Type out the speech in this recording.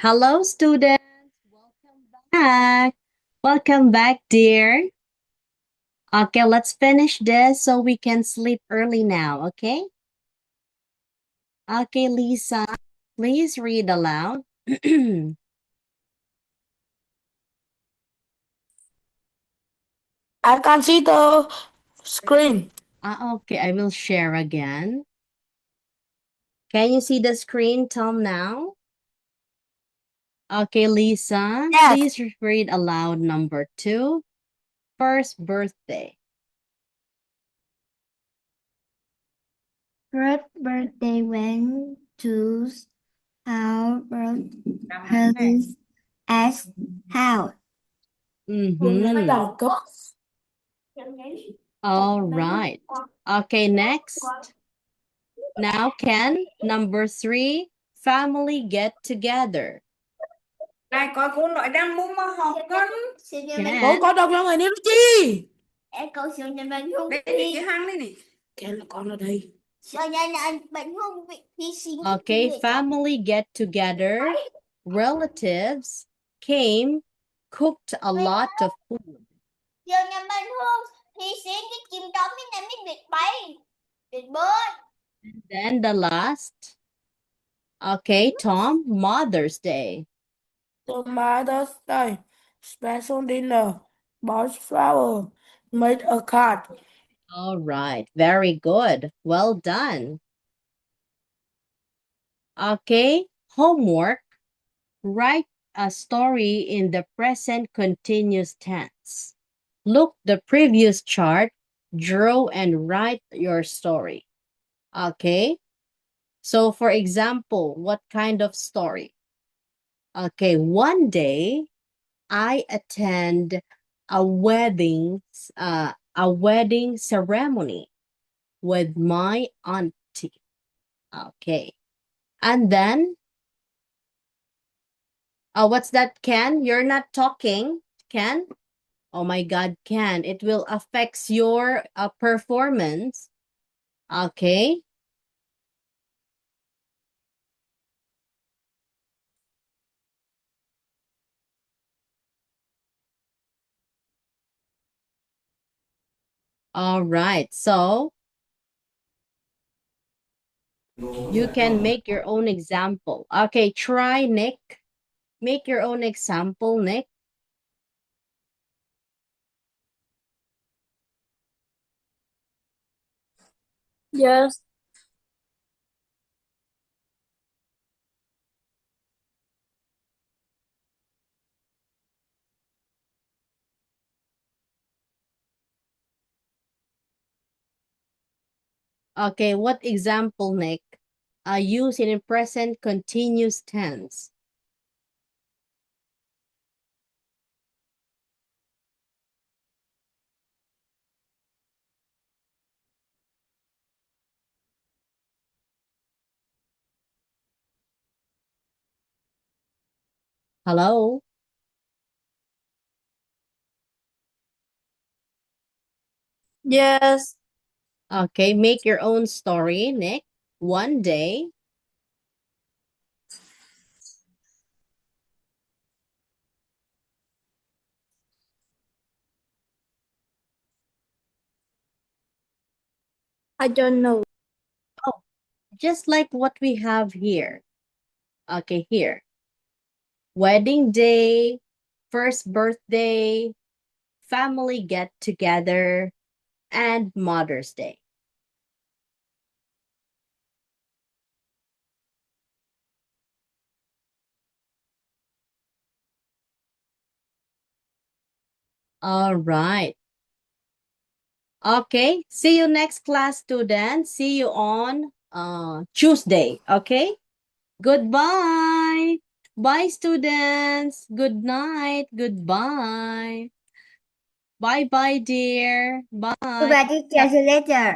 Hello, students. Welcome back. Welcome back, dear. Okay, let's finish this so we can sleep early now, okay? Okay, Lisa, please read aloud. I can't see the screen. Okay, I will share again. Can you see the screen, Tom, now? Okay, Lisa, Yes. please read aloud number 2, first birthday. First birthday went to our brother's house. Mm-hmm. All right. Okay, next. Now, Ken, number 3, family get together. Này coi cô nội đang muốn mà học con. Ken, Cô có đọc cho người đi chi? Em cậu siêu nhân bệnh hung Đây phi. cái hang đây này. Kén là con ở đây. Siêu nhân là bệnh hung phi sinh. okay, family get together. Relatives came, cooked a lot of food. Siêu nhân bệnh hung phi sinh cái chim đó mới biết bay. Biết bơi. Then the last. Okay, Tom, Mother's Day. The Mother's Day special dinner. Bought flower. Made a card. All right, very good. Well done. Okay, homework. Write a story in the present continuous tense. Look the previous chart, draw and write your story. Okay? So for example, what kind of story? Okay, one day I attend a wedding ceremony with my auntie. Okay. And then what's that, Ken? You're not talking, Ken? Oh my God, Ken, it will affect your performance. Okay. All right. So you can make your own example. Okay, try, Nick. Make your own example, Nick. Yes. Okay, what example, Nick? Use it in present continuous tense. Hello? Yes. Okay, make your own story, Nick. One day. I don't know. Oh, just like what we have here. Okay, here. Wedding day, first birthday, family get together, and Mother's Day. All right. Okay. See you next class, students. See you on Tuesday. Okay. Goodbye. Bye, students. Good night. Goodbye. Bye-bye, dear. Bye. Goodbye teacher, see you later.